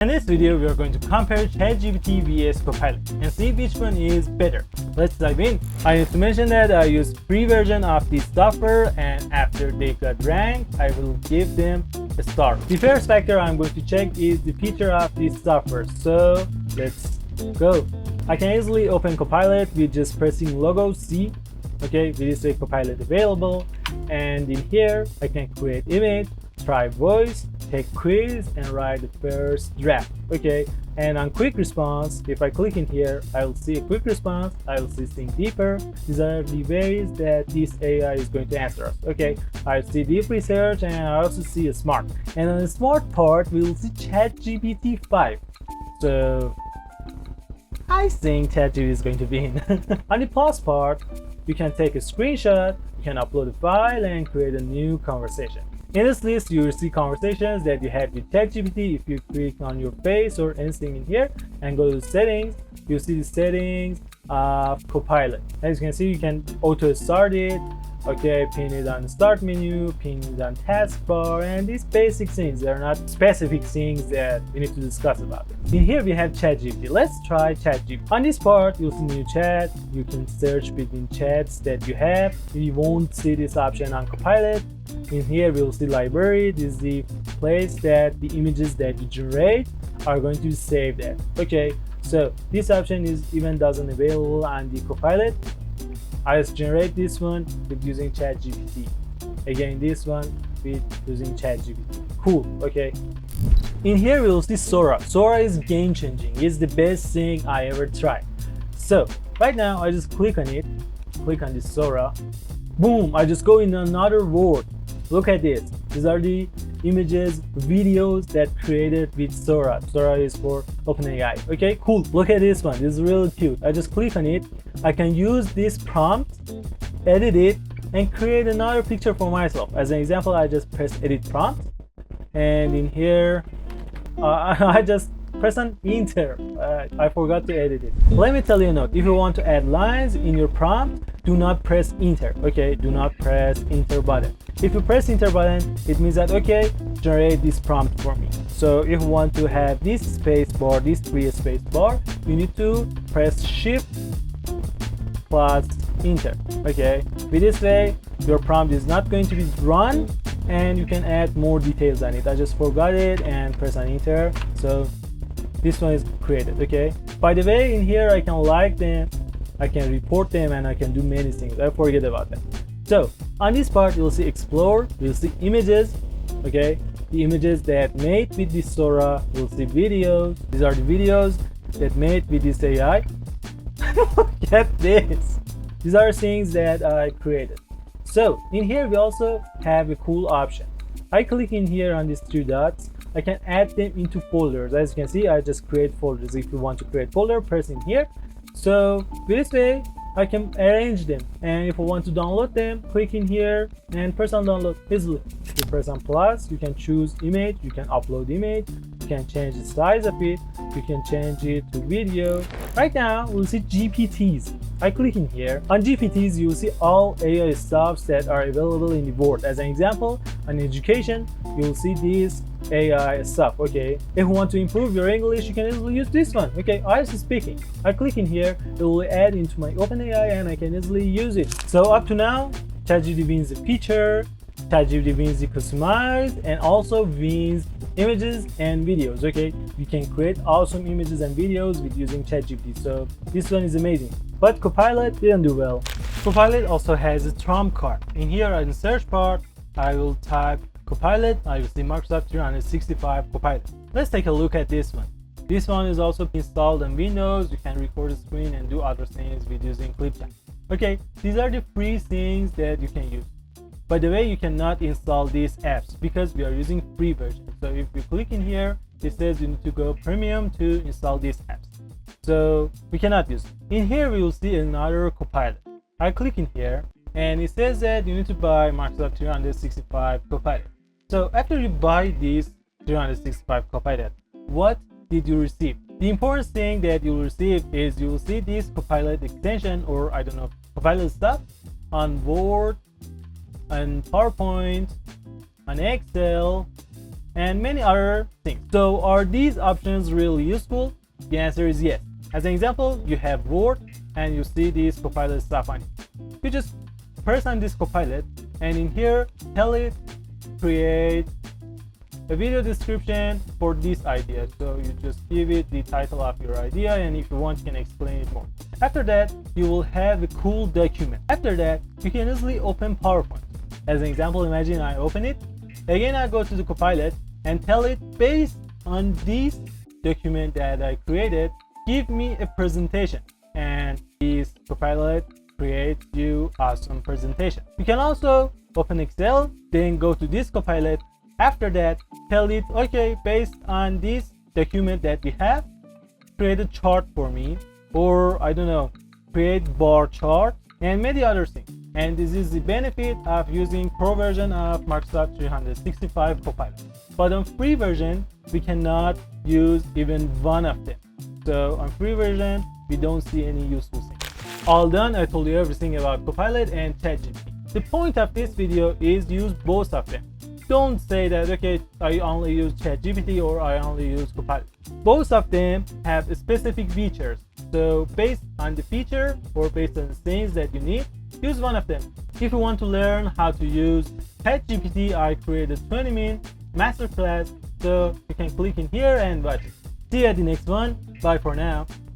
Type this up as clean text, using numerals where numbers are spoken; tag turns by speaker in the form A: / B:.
A: In this video, we are going to compare ChatGPT vs Copilot and see which one is better. Let's dive in. I need to mention that I use free version of this software, and after they got ranked, I will give them a star. The first factor I'm going to check is the feature of this software. So let's go. I can easily open Copilot with just pressing logo C. Okay, with this way Copilot available, and in here I can create image, try voice, take quiz, and write the first draft. Okay, and on quick response, if I click in here, I will see a quick response, I will see think deeper. These are the ways that this AI is going to answer us. Okay, I see deep research, and I also see a smart. And on the smart part, we will see ChatGPT 5. So I think ChatGPT is going to be in. On the plus part, you can take a screenshot, you can upload a file, and create a new conversation. In this list, you will see conversations that you had with ChatGPT. If you click on your face or anything in here and go to settings, you'll see the settings of Copilot. As you can see, you can auto start it. Okay, pin it on the start menu, pin it on taskbar, and these basic things. They are not specific things that we need to discuss about it. In here we have ChatGPT. Let's try ChatGPT. On this part, you'll see new chat. You can search between chats that you have. You won't see this option on Copilot. In here we'll see library. This is the place that the images that you generate are going to be saved at. Okay, so this option is even doesn't available on the Copilot. I just generate this one with using ChatGPT. Again, this one with using ChatGPT. Cool. Okay. In here we will see Sora. Sora is game changing. It's the best thing I ever tried. So right now I just click on it. Click on this Sora. Boom! I just go in another world. Look at this. These are the images, videos that created with Sora. Sora is for OpenAI. Okay, cool. Look at this one. This is really cute. I just click on it. I can use this prompt, edit it, and create another picture for myself. As an example, I just press edit prompt, and in here, I just press on enter. I forgot to edit it. Let me tell you a note. If you want to add lines in your prompt, do not press enter. Okay, do not press enter button. If you press enter button, it means that okay, generate this prompt for me. So if you want to have this space bar, this free space bar, you need to press shift plus enter. Okay, with this way your prompt is not going to be run, and you can add more details on it. I just forgot it and press on enter, so this one is created. Okay, by the way, in here I can like them, I can report them, and I can do many things. I forget about that. So on this part you'll see explore, you'll see images. Okay, the images that made with this Sora. You'll see videos. These are the videos that made with this AI. Look at this. These are things that I created. So in here we also have a cool option. I click in here on these three dots. I can add them into folders. As you can see, I just create folders. If you want to create folder, press in here. So this way I can arrange them, and if I want to download them, click in here and press on download easily. If you press on plus, you can choose image, you can upload image, you can change the size of it, you can change it to video. Right now we'll see GPTs. I click in here. On GPTs you will see all AI stuffs that are available in the world. As an example, on education you will see these AI stuff. Okay, if you want to improve your English, you can easily use this one. Okay, IELTS speaking. I click in here, it will add into my OpenAI, and I can easily use it. So up to now, ChatGPT wins the feature, ChatGPT wins the customized, and also wins images and videos. Okay, you can create awesome images and videos with using ChatGPT. So this one is amazing. But Copilot didn't do well. Copilot also has a trump card. In here in the search part, I will type Copilot. I will see Microsoft 365 Copilot. Let's take a look at this one. This one is also installed on Windows. You can record the screen and do other things with using ClipChat. Okay, these are the free things that you can use. By the way, you cannot install these apps because we are using free version. So if you click in here, it says you need to go premium to install these apps. So we cannot use it. In here, we will see another Copilot. I click in here, and it says that you need to buy Microsoft 365 Copilot. So after you buy this 365 Copilot, what did you receive? The important thing that you will receive is you will see this Copilot extension, or I don't know, Copilot stuff on Word, on PowerPoint, on Excel, and many other things. So are these options really useful? The answer is yes. As an example, you have Word and you see this Copilot stuff on it. You just press on this Copilot and in here tell it create a video description for this idea. So you just give it the title of your idea, and if you want you can explain it more. After that you will have a cool document. After that you can easily open PowerPoint. As an example, imagine I open it. Again, I go to the Copilot and tell it based on this document that I created, give me a presentation, and this Copilot creates you awesome presentation. You can also open Excel, then go to this Copilot. After that, tell it, okay, based on this document that we have, create a chart for me, or I don't know, create bar chart and many other things. And this is the benefit of using pro version of Microsoft 365 Copilot. But on free version, we cannot use even one of them. So on free version, we don't see any useful things. All done, I told you everything about Copilot and ChatGPT. The point of this video is use both of them. Don't say that, okay, I only use ChatGPT or I only use Copilot. Both of them have specific features. So based on the feature or based on the things that you need, use one of them. If you want to learn how to use ChatGPT, I created a 20-minute masterclass, so you can click in here and watch it. See you at the next one. Bye for now.